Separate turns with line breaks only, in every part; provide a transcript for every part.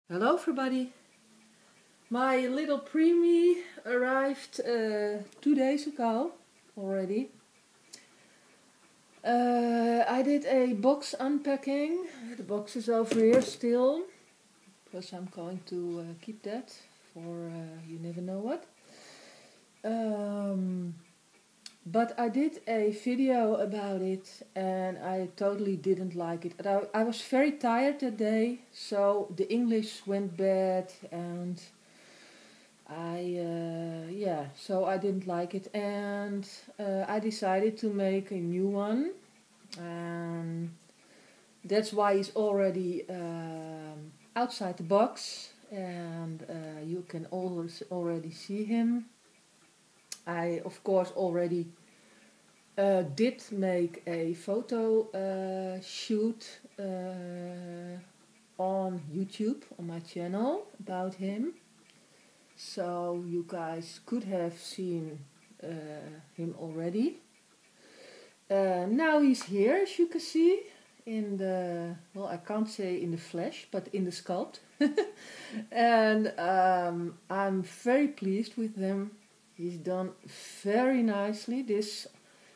Hello everybody! My little preemie arrived 2 days ago already. I did a box unpacking. The box is over here still, because I'm going to keep that for you never know what. But I did a video about it and I totally didn't like it. I was very tired that day, so the English went bad and so I didn't like it, and I decided to make a new one, and that's why he's already outside the box, and you can already see him. I of course already did make a photo shoot on YouTube on my channel about him. So you guys could have seen him already. Now he's here, as you can see, in the, well, I can't say in the flesh, but in the sculpt. And I'm very pleased with him. He's done very nicely. This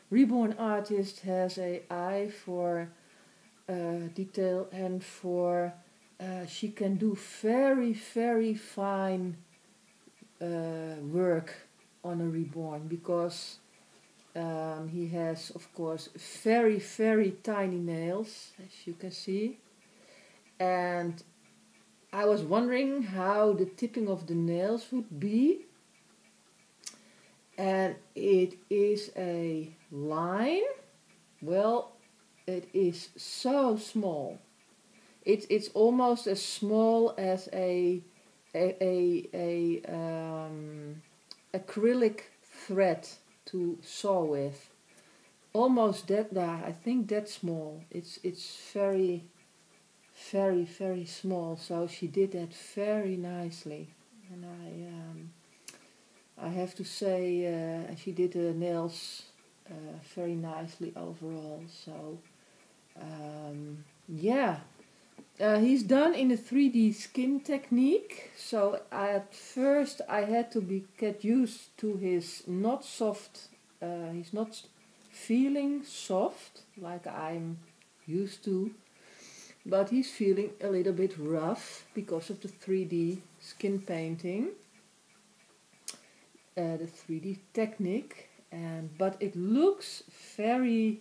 reborn artist has an eye for detail and for she can do very, very fine work on a reborn, because he has of course very, very tiny nails, as you can see, and I was wondering how the tipping of the nails would be, and it is a line. Well, it is so small. It's almost as small as a acrylic thread to sew with. Almost that. I think that small. It's very, very, very small. So she did that very nicely, and I have to say she did the nails very nicely overall. So yeah. He's done in a 3D skin technique, so at first I had to get used to his not soft, he's not feeling soft like I'm used to, but he's feeling a little bit rough because of the 3D skin painting, the 3D technique, but it looks very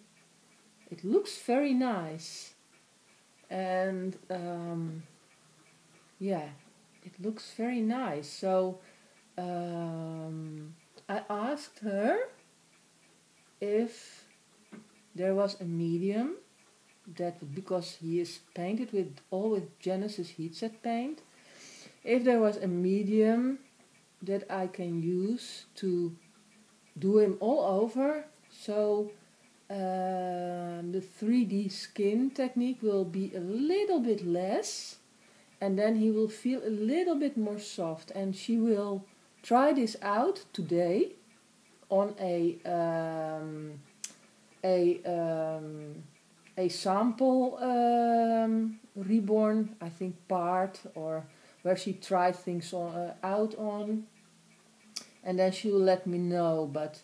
nice. And yeah, it looks very nice. So I asked her if there was a medium that, because he is painted with Genesis heatset paint, if there was a medium that I can use to do him all over, so the 3D skin technique will be a little bit less, and then he will feel a little bit more soft. And she will try this out today on a sample reborn, I think, part, or where she tried things out on, and then she will let me know. But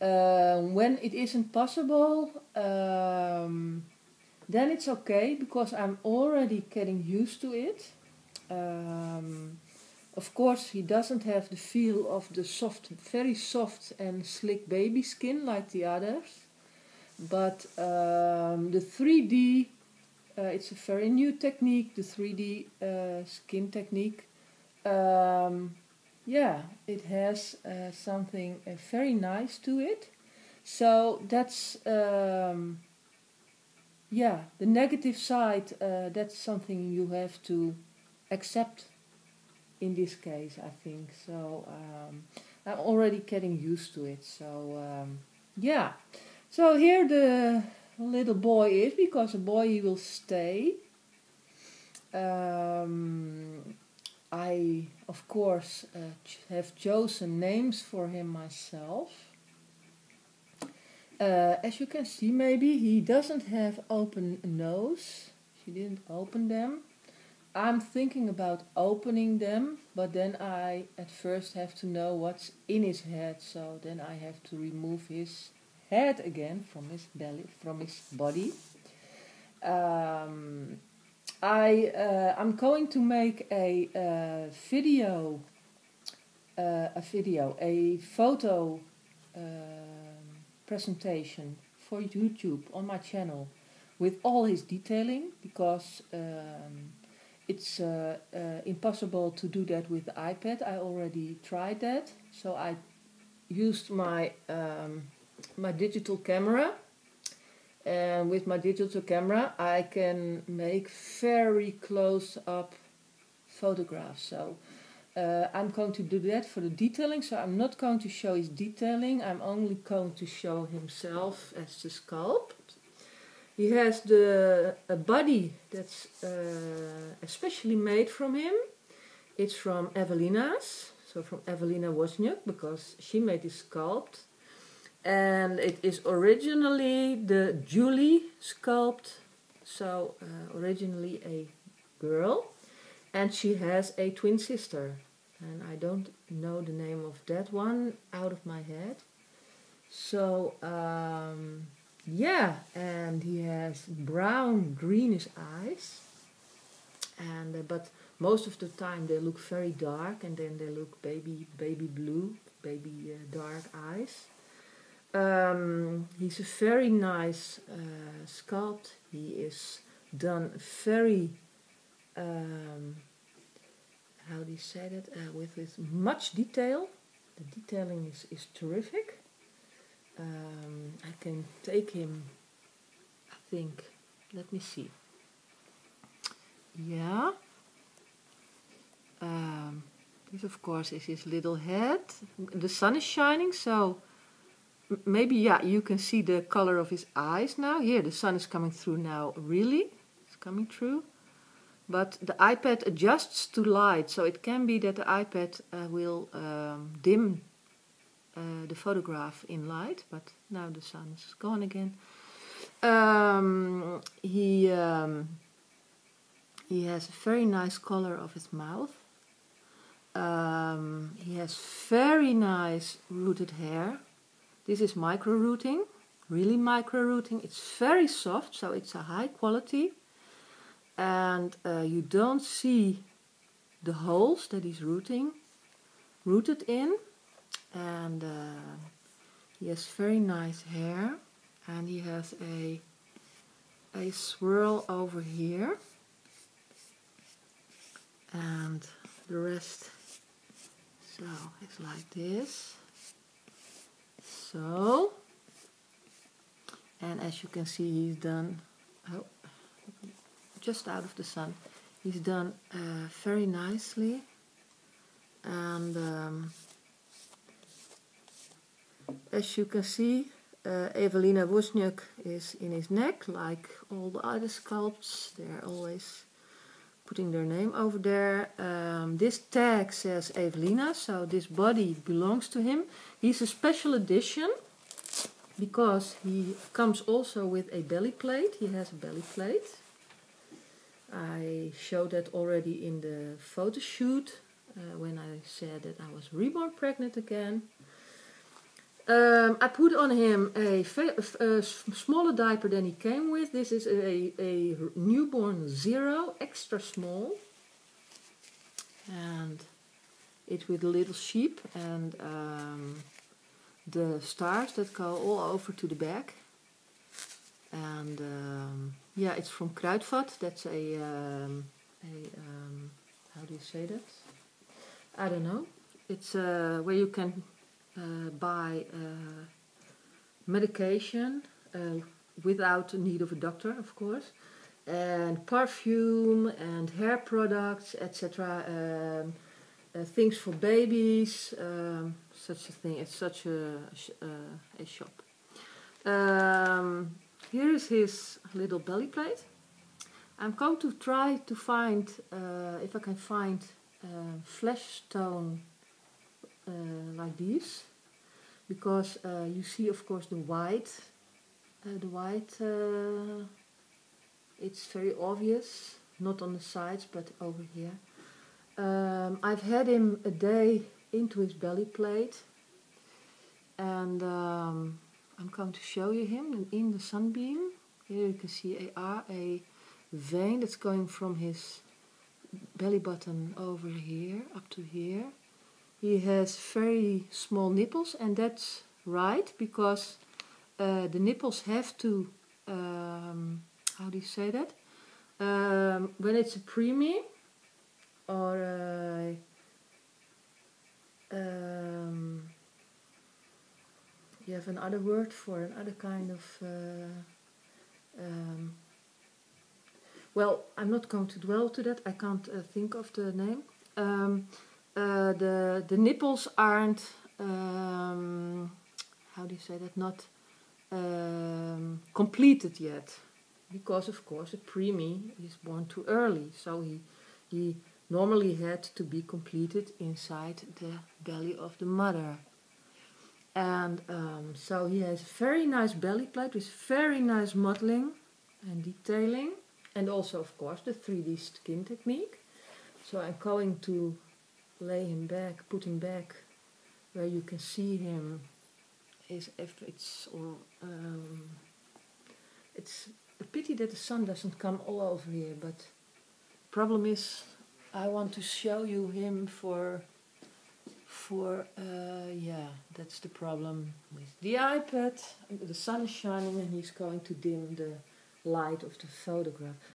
when it isn't possible, then it's okay, because I'm already getting used to it. Of course, he doesn't have the feel of the soft, very soft and slick baby skin like the others. But the 3D, it's a very new technique, the 3D skin technique. Yeah, it has something very nice to it. So that's yeah, the negative side, that's something you have to accept in this case, I think. So I'm already getting used to it. So yeah, so here the little boy is, because a boy he will stay. I, of course, have chosen names for him myself. As you can see, maybe he doesn't have open nose. She didn't open them. I'm thinking about opening them, but then I at first have to know what's in his head. So then I have to remove his head again from his belly, from his body. I'm going to make a photo presentation for YouTube on my channel with all his detailing, because it's impossible to do that with the iPad. I already tried that, so I used my digital camera, and with my digital camera I can make very close up photographs. So I'm going to do that for the detailing, so I'm not going to show his detailing, I'm only going to show himself as the sculpt. He has a body that's especially made from him. It's from Evelina's, so from Evelina Wozniak, because she made this sculpt. And it is originally the Julie sculpt, so originally a girl. And she has a twin sister. And I don't know the name of that one out of my head. So, yeah, and he has brown, greenish eyes. And but most of the time they look very dark, and then they look baby blue, dark eyes. He's a very nice sculpt. He is done very, how do you say that, with much detail. The detailing is terrific. I can take him, I think, let me see. Yeah. This of course is his little head. The sun is shining, so maybe, yeah, you can see the color of his eyes now. Here, the sun is coming through now, really. It's coming through. But the iPad adjusts to light, so it can be that the iPad will dim the photograph in light. But now the sun is gone again. He has a very nice color of his mouth. He has very nice rooted hair. This is micro rooting, really micro rooting. It's very soft, so it's a high quality. And you don't see the holes that he's rooted in. And he has very nice hair. And he has a swirl over here. And the rest, so it's like this. So, and as you can see, he's done, oh, just out of the sun, he's done very nicely. And as you can see, Evelina Wozniak is in his neck, like all the other sculpts. They're always putting their name over there. This tag says Evelina, so this body belongs to him. He's a special edition because he comes also with a belly plate. He has a belly plate. I showed that already in the photo shoot when I said that I was reborn pregnant again. I put on him a smaller diaper than he came with. This is a newborn 0, extra small. And it's with a little sheep and the stars that go all over to the back. And yeah, it's from Kruidvat. That's a how do you say that? I don't know. It's where you can buy medication without the need of a doctor, of course, and perfume and hair products, etc. Things for babies, such a thing. It's such a shop. Here is his little belly plate. I'm going to try to find, if I can find flesh stone like these, because you see, of course, the white. It's very obvious. not on the sides but over here. I've had him a day into his belly plate, and I'm going to show you him in the sunbeam. Here you can see a vein that's going from his belly button over here up to here. He has very small nipples, and that's right, because the nipples have to, how do you say that? When it's a preemie, or you have another word for another kind of, well, I'm not going to dwell to that, I can't think of the name. The nipples aren't, how do you say that, not completed yet, because of course a preemie is born too early, so he normally had to be completed inside the belly of the mother. And so he has a very nice belly plate with very nice modeling and detailing, and also of course the 3D skin technique. So I'm going to lay him back, put him back where you can see him. Is after it's a pity that the sun doesn't come all over here, but problem is I want to show you him for yeah, that's the problem with the iPad. The sun is shining and he's going to dim the light of the photograph.